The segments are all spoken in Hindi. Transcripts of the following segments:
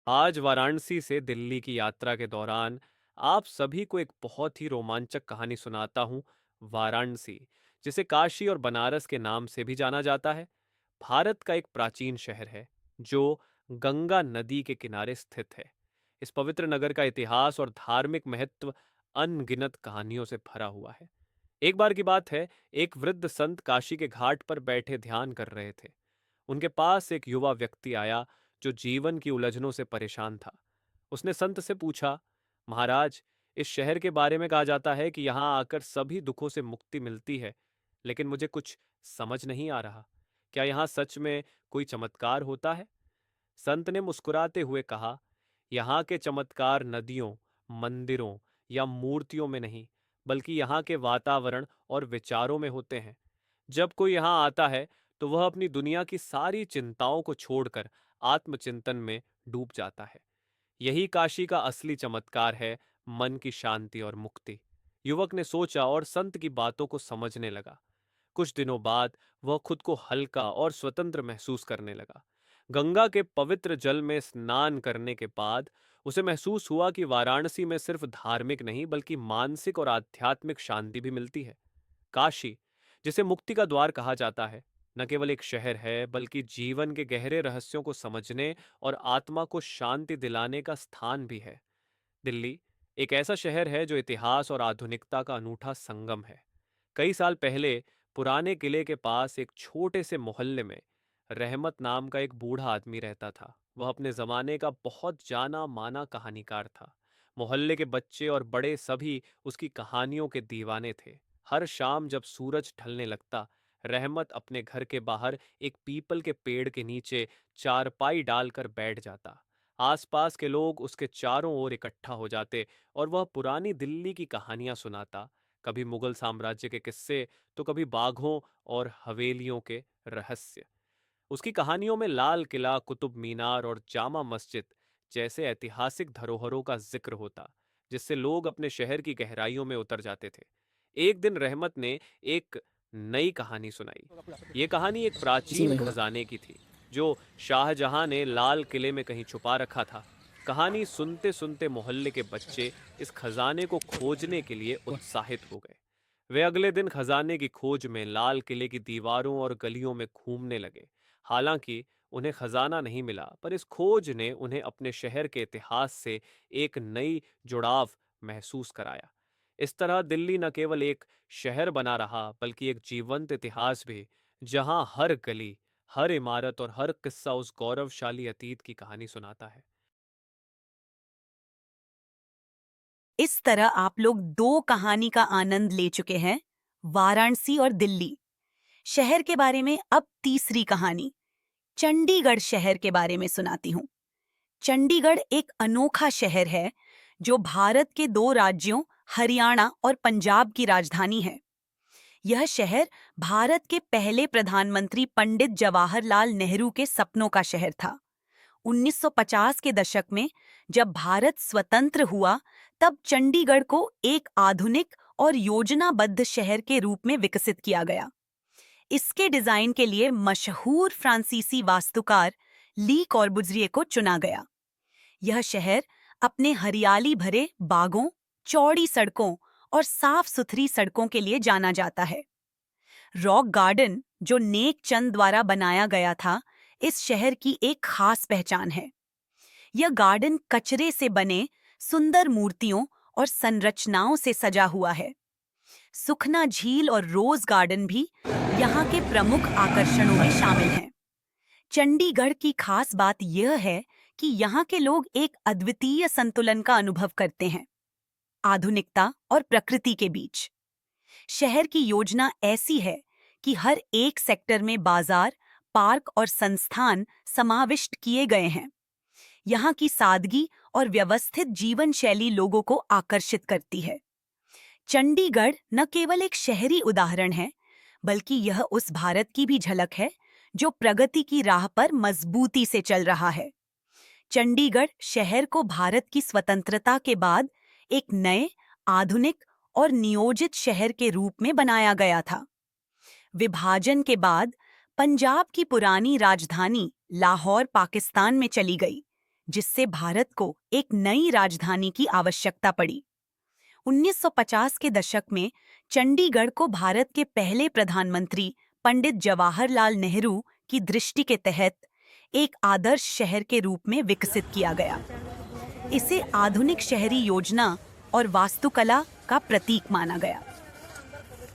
आज वाराणसी से दिल्ली की यात्रा के दौरान आप सभी को एक बहुत ही रोमांचक कहानी सुनाता हूँ। वाराणसी, जिसे काशी और बनारस के नाम से भी जाना जाता है, भारत का एक प्राचीन शहर है जो गंगा नदी के किनारे स्थित है। इस पवित्र नगर का इतिहास और धार्मिक महत्व अनगिनत कहानियों से भरा हुआ है। एक बार की बात है, एक वृद्ध संत काशी के घाट पर बैठे ध्यान कर रहे थे। उनके पास एक युवा व्यक्ति आया जो जीवन की उलझनों से परेशान था। उसने संत से पूछा, महाराज, इस शहर के बारे में कहा जाता है कि यहाँ आकर सभी दुखों से मुक्ति मिलती है, लेकिन मुझे कुछ समझ नहीं आ रहा। क्या यहाँ सच में कोई चमत्कार होता है? संत ने मुस्कुराते हुए कहा, यहाँ के चमत्कार नदियों, मंदिरों या मूर्तियों में नहीं, बल्कि यहाँ के वातावरण और विचारों में होते हैं। जब कोई यहाँ आता है तो वह अपनी दुनिया की सारी चिंताओं को छोड़कर आत्मचिंतन में डूब जाता है। यही काशी का असली चमत्कार है, मन की शांति और मुक्ति। युवक ने सोचा और संत की बातों को समझने लगा। कुछ दिनों बाद वह खुद को हल्का और स्वतंत्र महसूस करने लगा। गंगा के पवित्र जल में स्नान करने के बाद उसे महसूस हुआ कि वाराणसी में सिर्फ धार्मिक नहीं बल्कि मानसिक और आध्यात्मिक शांति भी मिलती है। काशी, जिसे मुक्ति का द्वार कहा जाता है, न केवल एक शहर है बल्कि जीवन के गहरे रहस्यों को समझने और आत्मा को शांति दिलाने का स्थान भी है। दिल्ली एक ऐसा शहर है जो इतिहास और आधुनिकता का अनूठा संगम है। कई साल पहले पुराने किले के पास एक छोटे से मोहल्ले में रहमत नाम का एक बूढ़ा आदमी रहता था। वह अपने जमाने का बहुत जाना माना कहानीकार था। मोहल्ले के बच्चे और बड़े सभी उसकी कहानियों के दीवाने थे। हर शाम जब सूरज ढलने लगता, रहमत अपने घर के बाहर एक पीपल के पेड़ के नीचे चारपाई डालकर बैठ जाता। आसपास के लोग उसके चारों ओर इकट्ठा हो जाते और वह पुरानी दिल्ली की कहानियां सुनाता। कभी मुगल साम्राज्य के किस्से, तो कभी बाघों और हवेलियों के रहस्य। उसकी कहानियों में लाल किला, कुतुब मीनार और जामा मस्जिद जैसे ऐतिहासिक धरोहरों का जिक्र होता, जिससे लोग अपने शहर की गहराइयों में उतर जाते थे। एक दिन रहमत ने एक नई कहानी सुनाई। ये कहानी एक इसी प्राचीन में हुआ। खजाने की थी जो शाहजहां ने लाल किले में कहीं छुपा रखा था। कहानी सुनते सुनते मोहल्ले के बच्चे इस खजाने को खोजने के लिए उत्साहित हो गए। वे अगले दिन खजाने की खोज में लाल किले की दीवारों और गलियों में घूमने लगे। हालांकि उन्हें खजाना नहीं मिला, पर इस खोज ने उन्हें अपने शहर के इतिहास से एक नई जुड़ाव महसूस कराया। इस तरह दिल्ली न केवल एक शहर बना रहा बल्कि एक जीवंत इतिहास भी, जहां हर गली, हर इमारत और हर किस्सा उस गौरवशाली अतीत की कहानी सुनाता है। इस तरह आप लोग दो कहानी का आनंद ले चुके हैं, वाराणसी और दिल्ली। शहर के बारे में अब तीसरी कहानी, चंडीगढ़ शहर के बारे में सुनाती हूँ। चंडीगढ़ एक अनोखा शहर है जो भारत के दो राज्यों हरियाणा और पंजाब की राजधानी है। यह शहर भारत के पहले प्रधानमंत्री पंडित जवाहरलाल नेहरू के सपनों का शहर था। 1950 के दशक में जब भारत स्वतंत्र हुआ, तब चंडीगढ़ को एक आधुनिक और योजनाबद्ध शहर के रूप में विकसित किया गया। इसके डिजाइन के लिए मशहूर फ्रांसीसी वास्तुकार ली कॉर्बुज़िए को चुना गया। यह शहर अपने हरियाली भरे बागों, चौड़ी सड़कों और साफ सुथरी सड़कों के लिए जाना जाता है। रॉक गार्डन, जो नेक चंद द्वारा बनाया गया था, इस शहर की एक खास पहचान है। यह गार्डन कचरे से बने सुंदर मूर्तियों और संरचनाओं से सजा हुआ है। सुखना झील और रोज गार्डन भी यहाँ के प्रमुख आकर्षणों में शामिल हैं। चंडीगढ़ की खास बात यह है कि यहाँ के लोग एक अद्वितीय संतुलन का अनुभव करते हैं, आधुनिकता और प्रकृति के बीच। शहर की योजना ऐसी है कि हर एक सेक्टर में बाजार, पार्क और संस्थान समाविष्ट किए गए हैं। यहाँ की सादगी और व्यवस्थित जीवन शैली लोगों को आकर्षित करती है। चंडीगढ़ न केवल एक शहरी उदाहरण है, बल्कि यह उस भारत की भी झलक है जो प्रगति की राह पर मजबूती से चल रहा है। चंडीगढ़ शहर को भारत की स्वतंत्रता के बाद एक नए, आधुनिक और नियोजित शहर के रूप में बनाया गया था। विभाजन के बाद पंजाब की पुरानी राजधानी लाहौर पाकिस्तान में चली गई, जिससे भारत को एक नई राजधानी की आवश्यकता पड़ी। 1950 के दशक में चंडीगढ़ को भारत के पहले प्रधानमंत्री पंडित जवाहरलाल नेहरू की दृष्टि के तहत एक आदर्श शहर के रूप में विकसित किया गया। इसे आधुनिक शहरी योजना और वास्तुकला का प्रतीक माना गया।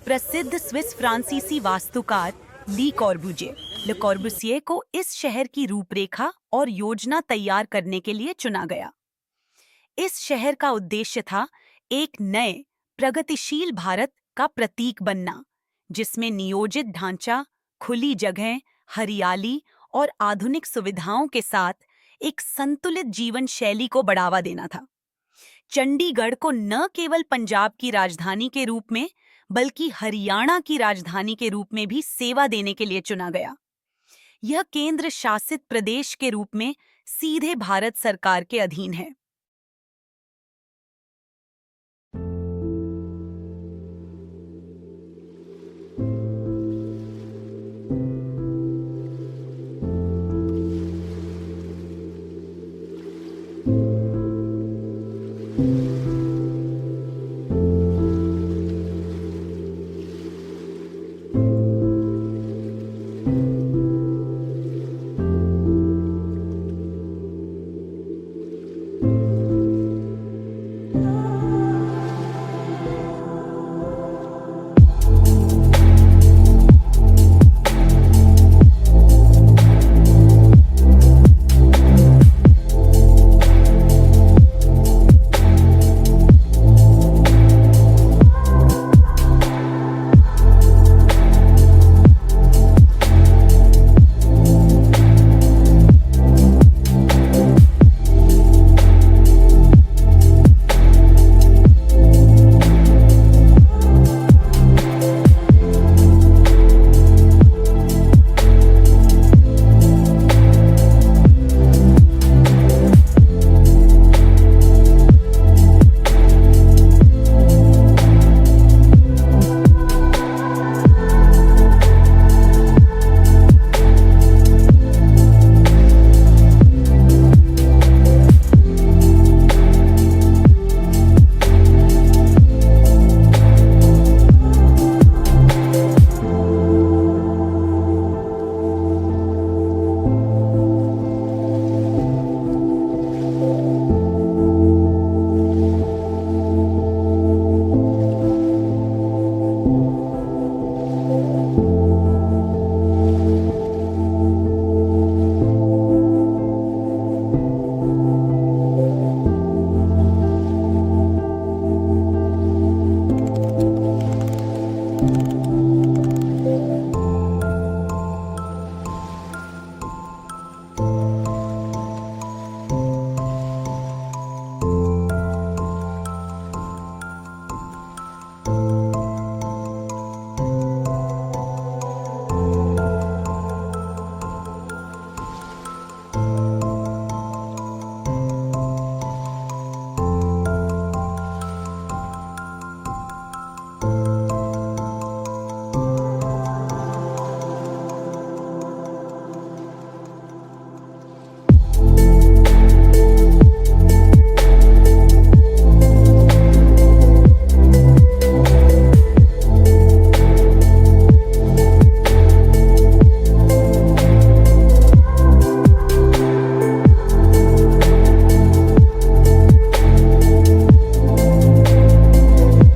प्रसिद्ध स्विस फ्रांसीसी वास्तुकार ली कॉर्बुजिए ले कॉर्बुसिए को इस शहर की रूपरेखा और योजना तैयार करने के लिए चुना गया। इस शहर का उद्देश्य था एक नए प्रगतिशील भारत का प्रतीक बनना, जिसमें नियोजित ढांचा, खुली जगहें, हरियाली और आधुनिक सुविधाओं के साथ एक संतुलित जीवन शैली को बढ़ावा देना था। चंडीगढ़ को न केवल पंजाब की राजधानी के रूप में बल्कि हरियाणा की राजधानी के रूप में भी सेवा देने के लिए चुना गया। यह केंद्र शासित प्रदेश के रूप में सीधे भारत सरकार के अधीन है।